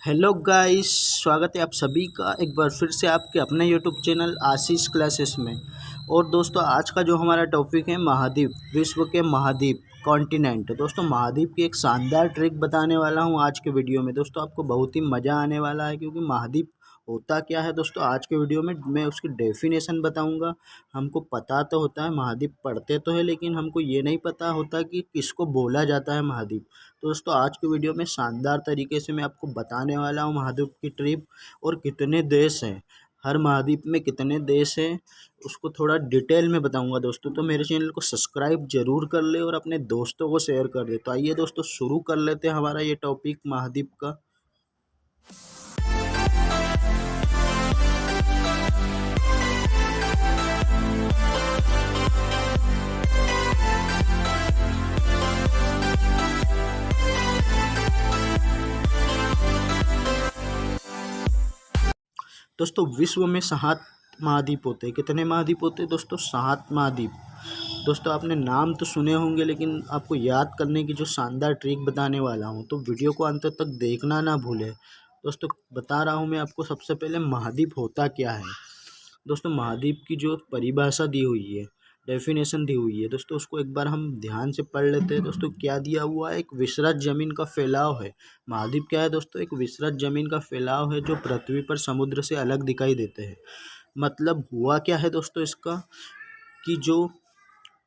Hello guys, स्वागत है आप सभी का एक बार फिर से आपके अपने यूट्यूब चैनल आशीष क्लासेस में। और दोस्तों, आज का जो हमारा टॉपिक है महाद्वीप, विश्व के महाद्वीप, कॉन्टिनेंट। दोस्तों, महाद्वीप की एक शानदार ट्रिक बताने वाला हूं आज के वीडियो में। दोस्तों, आपको बहुत ही मज़ा आने वाला है, क्योंकि महाद्वीप होता क्या है दोस्तों, आज के वीडियो में मैं उसकी डेफिनेशन बताऊंगा। हमको पता तो होता है, महाद्वीप पढ़ते तो है, लेकिन हमको ये नहीं पता होता कि किसको बोला जाता है महाद्वीप। तो दोस्तों, आज के वीडियो में शानदार तरीके से मैं आपको बताने वाला हूँ महाद्वीप की ट्रिप, और कितने देश हैं, हर महाद्वीप में कितने देश हैं, उसको थोड़ा डिटेल में बताऊंगा दोस्तों। तो मेरे चैनल को सब्सक्राइब जरूर कर ले और अपने दोस्तों को शेयर कर दे। तो आइए दोस्तों, शुरू कर लेते हैं हमारा ये टॉपिक महाद्वीप का। दोस्तों, विश्व में 7 महाद्वीप होते हैं। कितने महाद्वीप होते हैं दोस्तों? 7 महाद्वीप। दोस्तों, आपने नाम तो सुने होंगे, लेकिन आपको याद करने की जो शानदार ट्रिक बताने वाला हूँ, तो वीडियो को अंत तक देखना ना भूलें। दोस्तों, बता रहा हूँ मैं आपको। सबसे पहले महाद्वीप होता क्या है दोस्तों। महाद्वीप की जो परिभाषा दी हुई है, डेफिनेशन दी हुई है दोस्तों, उसको एक बार हम ध्यान से पढ़ लेते हैं। दोस्तों, क्या दिया हुआ है? एक विसृत जमीन का फैलाव है। महाद्वीप क्या है दोस्तों? एक विसृत जमीन का फैलाव है, जो पृथ्वी पर समुद्र से अलग दिखाई देते हैं। मतलब हुआ क्या है दोस्तों इसका, कि जो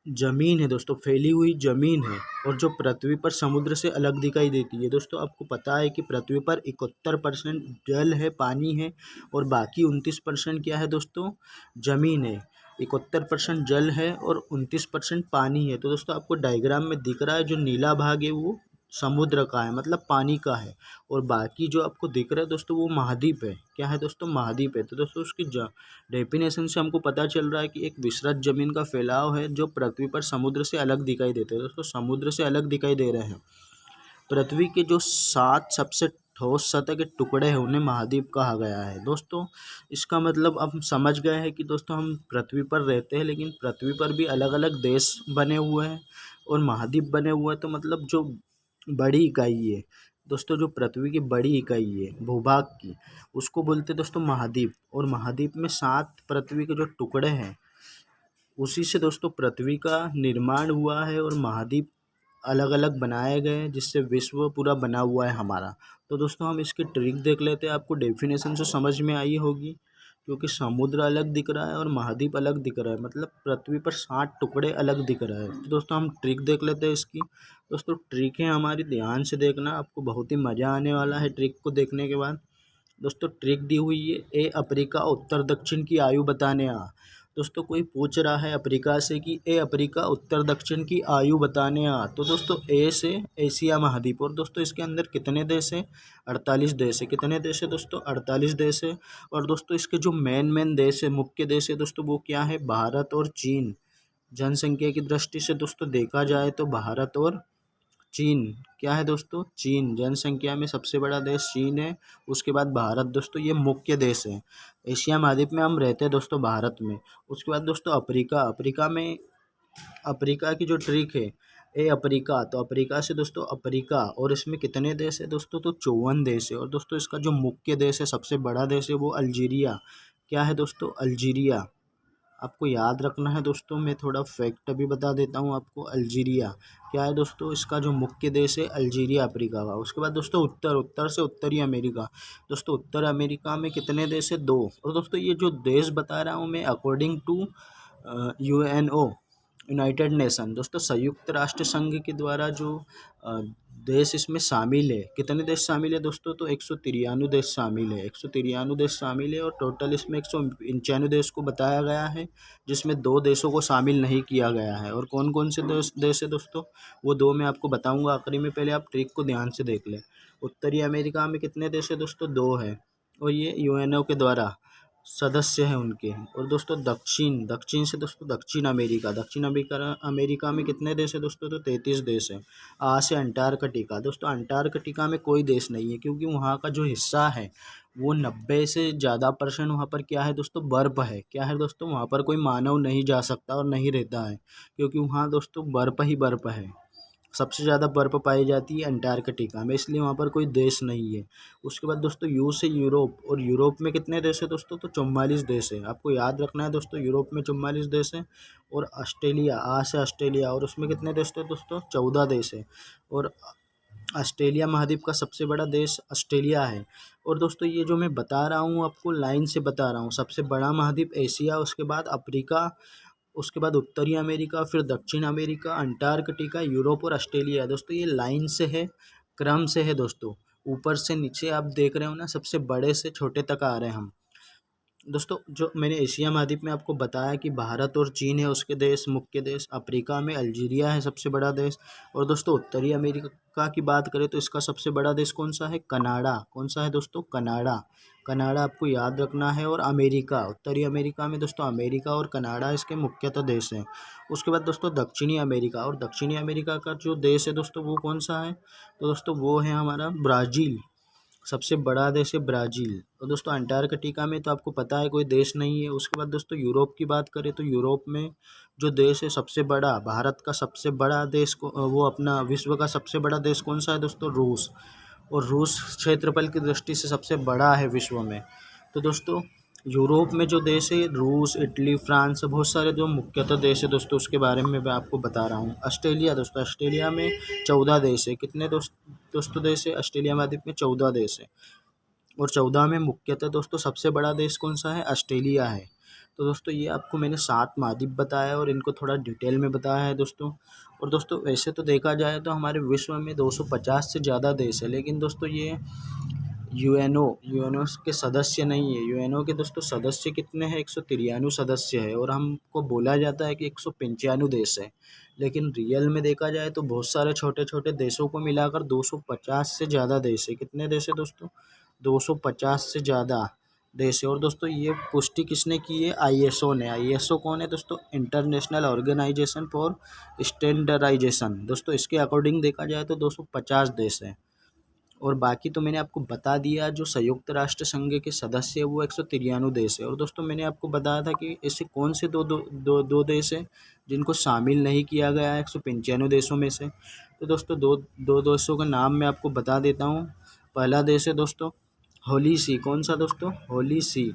जमीन है दोस्तों, फैली हुई जमीन है, और जो पृथ्वी पर समुद्र से अलग दिखाई देती है। दोस्तों, आपको पता है कि पृथ्वी पर 71% जल है, पानी है, और बाकी 29% क्या है दोस्तों? जमीन है। 71% जल है और 29% पानी है। तो दोस्तों, आपको डायग्राम में दिख रहा है, जो नीला भाग है वो समुद्र का है, मतलब पानी का है, और बाकी जो आपको दिख रहा है दोस्तों, वो महाद्वीप है। क्या है दोस्तों? महाद्वीप है। तो दोस्तों, उसकी डेफिनेशन से हमको पता चल रहा है कि एक विसृत जमीन का फैलाव है, जो पृथ्वी पर समुद्र से अलग दिखाई देते हैं। दोस्तों, समुद्र से अलग दिखाई दे रहे हैं। पृथ्वी के जो 7 सबसे ठोस सतह के टुकड़े हैं, उन्हें महाद्वीप कहा गया है। दोस्तों, इसका मतलब अब हम समझ गए हैं कि दोस्तों, हम पृथ्वी पर रहते हैं, लेकिन पृथ्वी पर भी अलग अलग देश बने हुए हैं और महाद्वीप बने हुए हैं। तो मतलब जो बड़ी इकाई है दोस्तों, जो पृथ्वी की बड़ी इकाई है भूभाग की, उसको बोलते हैं दोस्तों महाद्वीप। और महाद्वीप में 7 पृथ्वी के जो टुकड़े हैं, उसी से दोस्तों पृथ्वी का निर्माण हुआ है, और महाद्वीप अलग अलग बनाए गए हैं, जिससे विश्व पूरा बना हुआ है हमारा। तो दोस्तों, हम इसकी ट्रिक देख लेते हैं। आपको डेफिनेशन से समझ में आई होगी, क्योंकि समुद्र अलग दिख रहा है और महाद्वीप अलग दिख रहा है, मतलब पृथ्वी पर 7 टुकड़े अलग दिख रहे हैं। तो दोस्तों, हम ट्रिक देख लेते हैं इसकी। दोस्तों, ट्रिक है हमारी, ध्यान से देखना, आपको बहुत ही मज़ा आने वाला है ट्रिक को देखने के बाद। दोस्तों, ट्रिक दी हुई है, ए अफ्रीका उत्तर दक्षिण की आयु बताने आ। दोस्तों, कोई पूछ रहा है अफ्रीका से कि ए अफ्रीका उत्तर दक्षिण की आयु बताने आ, तो दोस्तों ए से एशिया महाद्वीप। और दोस्तों, इसके अंदर कितने देश हैं? 48 देश है। कितने देश है दोस्तों? 48 देश है। और दोस्तों, इसके जो मेन देश है, मुख्य देश है दोस्तों, वो क्या है? भारत और चीन। जनसंख्या की दृष्टि से दोस्तों देखा जाए तो भारत और चीन। क्या है दोस्तों? चीन। जनसंख्या में सबसे बड़ा देश चीन है, उसके बाद भारत। दोस्तों, ये मुख्य देश है। एशिया महाद्वीप में हम रहते हैं दोस्तों, भारत में। उसके बाद दोस्तों अफ्रीका। अफ्रीका में, अफ्रीका की जो ट्रिक है, ए अफ्रीका, तो अफ्रीका से दोस्तों अफ्रीका, और इसमें कितने देश है दोस्तों? तो 54 देश है। और दोस्तों, इसका जो मुख्य देश है, सबसे बड़ा देश है, वो अल्जीरिया। क्या है दोस्तों? अल्जीरिया। आपको याद रखना है दोस्तों, मैं थोड़ा फैक्ट भी बता देता हूँ आपको। अल्जीरिया क्या है दोस्तों? इसका जो मुख्य देश है अल्जीरिया, अफ्रीका का। उसके बाद दोस्तों उत्तर से उत्तरी अमेरिका। दोस्तों, उत्तर अमेरिका में कितने देश है? 2। और दोस्तों, ये जो देश बता रहा हूँ मैं, according to UNO, United Nation, दोस्तों संयुक्त राष्ट्र संघ के द्वारा जो देश इसमें शामिल है, कितने देश शामिल है दोस्तों? तो 193 देश शामिल है। 193 देश शामिल है, और टोटल इसमें 195 देश को बताया गया है, जिसमें 2 देशों को शामिल नहीं किया गया है। और कौन कौन से देश है दोस्तों? वो 2 मैं आपको बताऊंगा आखिरी में, पहले आप ट्रिक को ध्यान से देख लें। उत्तरी अमेरिका में कितने देश है दोस्तों? 2 है, और ये यूएनओ के द्वारा सदस्य हैं उनके। और दोस्तों दक्षिण से दोस्तों दक्षिण अमेरिका में कितने देश है दोस्तों? तो 33 देश है। आ से अंटार्कटिका। दोस्तों, अंटार्कटिका में कोई देश नहीं है, क्योंकि वहाँ का जो हिस्सा है, वो 90 से ज़्यादा % वहाँ पर क्या है दोस्तों? बर्फ़ है। क्या है दोस्तों? वहाँ पर कोई मानव नहीं जा सकता और नहीं रहता है, क्योंकि वहाँ दोस्तों बर्फ़ ही बर्फ़ है। सबसे ज़्यादा बर्फ़ पाई जाती है अंटार्कटिका में, इसलिए वहाँ पर कोई देश नहीं है। उसके बाद दोस्तों यू से यूरोप, और यूरोप में कितने देश है दोस्तों, तो 44 देश है। आपको याद रखना है दोस्तों, यूरोप में 44 देश है। और ऑस्ट्रेलिया, आ से ऑस्ट्रेलिया, और उसमें कितने देश थे दोस्तों, 14 देश है। और ऑस्ट्रेलिया महाद्वीप का सबसे बड़ा देश ऑस्ट्रेलिया है। और दोस्तों ये जो मैं बता रहा हूँ आपको लाइन से बता रहा हूँ, सबसे बड़ा महाद्वीप एशिया, उसके बाद अफ्रीका, उसके बाद उत्तरी अमेरिका, फिर दक्षिण अमेरिका, अंटार्कटिका, यूरोप और ऑस्ट्रेलिया। दोस्तों ये लाइन से है, क्रम से है दोस्तों, ऊपर से नीचे आप देख रहे हो ना, सबसे बड़े से छोटे तक आ रहे हैं हम। दोस्तों जो मैंने एशिया महाद्वीप में आपको बताया कि भारत और चीन है उसके देश, मुख्य देश। अफ्रीका में अल्जीरिया है सबसे बड़ा देश। और दोस्तों उत्तरी अमेरिका की बात करें तो इसका सबसे बड़ा देश कौन सा है, कनाडा। कौन सा है दोस्तों, कनाडा। कनाडा आपको याद रखना है। और अमेरिका, उत्तरी अमेरिका में दोस्तों अमेरिका और कनाडा इसके मुख्यतः देश हैं। उसके बाद दोस्तों दक्षिणी अमेरिका, और दक्षिणी अमेरिका का जो देश है दोस्तों वो कौन सा है, तो दोस्तों वो है हमारा ब्राज़ील। सबसे बड़ा देश है ब्राज़ील। और दोस्तों अंटार्कटिका में तो आपको पता है कोई देश नहीं है। उसके बाद दोस्तों यूरोप की बात करें तो यूरोप में जो देश है सबसे बड़ा, भारत का सबसे बड़ा देश को, वो अपना विश्व का सबसे बड़ा देश कौन सा है दोस्तों, रूस। और रूस क्षेत्रफल की दृष्टि से सबसे बड़ा है विश्व में। तो दोस्तों यूरोप में जो देश है रूस, इटली, फ्रांस, बहुत सारे जो मुख्यतः देश है दोस्तों उसके बारे में मैं आपको बता रहा हूँ। ऑस्ट्रेलिया दोस्तों, ऑस्ट्रेलिया में 14 देश है। कितने दोस्तों देश है ऑस्ट्रेलिया महाद्वीप में, 14 देश है। और 14 में मुख्यतः दोस्तों सबसे बड़ा देश कौन सा है, ऑस्ट्रेलिया है। तो दोस्तों ये आपको मैंने 7 महाद्वीप बताया और इनको थोड़ा डिटेल में बताया है दोस्तों। और दोस्तों वैसे तो देखा जाए तो हमारे विश्व में 250 से ज़्यादा देश है, लेकिन दोस्तों ये यूएनओ के सदस्य नहीं है। यूएनओ के दोस्तों सदस्य कितने हैं, 193 सदस्य है। और हमको बोला जाता है कि 195 देश है, लेकिन रियल में देखा जाए तो बहुत सारे छोटे छोटे देशों को मिलाकर 250 से ज़्यादा देश है। कितने देश है दोस्तों, 250 से ज़्यादा देश है। और दोस्तों ये पुष्टि किसने की है, आईएसओ ने। आईएसओ कौन है दोस्तों, इंटरनेशनल ऑर्गेनाइजेशन फॉर स्टैंडर्डाइजेशन। दोस्तों इसके अकॉर्डिंग देखा जाए तो 250 देश हैं। और बाकी तो मैंने आपको बता दिया, जो संयुक्त राष्ट्र संघ के सदस्य है वो 193 देश है। और दोस्तों मैंने आपको बताया था कि ऐसे कौन से दो देश हैं जिनको शामिल नहीं किया गया है 195 देशों में से। तो दोस्तों दो दो देशों का नाम मैं आपको बता देता हूँ। पहला देश है दोस्तों होली सी। कौन सा दोस्तों, होली सी।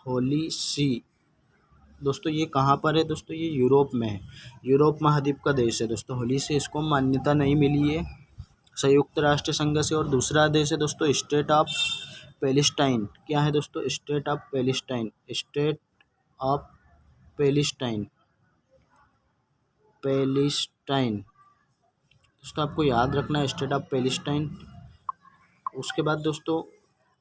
होली सी दोस्तों ये कहाँ पर है दोस्तों, ये यूरोप में है। यूरोप महाद्वीप का देश है दोस्तों होली सी। इसको मान्यता नहीं मिली है संयुक्त राष्ट्र संघ से। और दूसरा देश है दोस्तों स्टेट ऑफ पैलेस्टाइन। क्या है दोस्तों, state of Palestine. State of Palestine, Palestine दोस्तों आपको याद रखना है, स्टेट ऑफ पैलेस्टाइन। उसके बाद दोस्तों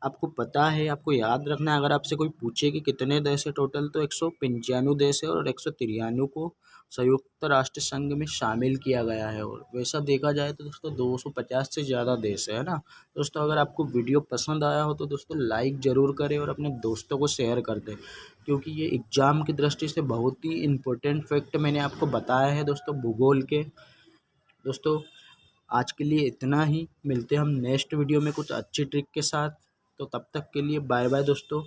आपको पता है, आपको याद रखना है, अगर आपसे कोई पूछे कि कितने देश है टोटल, तो 195 देश है और 193 को संयुक्त राष्ट्र संघ में शामिल किया गया है। और वैसा देखा जाए तो दोस्तों 250 से ज़्यादा देश है ना। दोस्तों अगर आपको वीडियो पसंद आया हो तो दोस्तों लाइक ज़रूर करें और अपने दोस्तों को शेयर कर दें, क्योंकि ये एग्ज़ाम की दृष्टि से बहुत ही इम्पोर्टेंट फैक्ट मैंने आपको बताया है दोस्तों भूगोल के। दोस्तों आज के लिए इतना ही, मिलते हैं हम नेक्स्ट वीडियो में कुछ अच्छी ट्रिक के साथ। तो तब तक के लिए बाय बाय दोस्तों।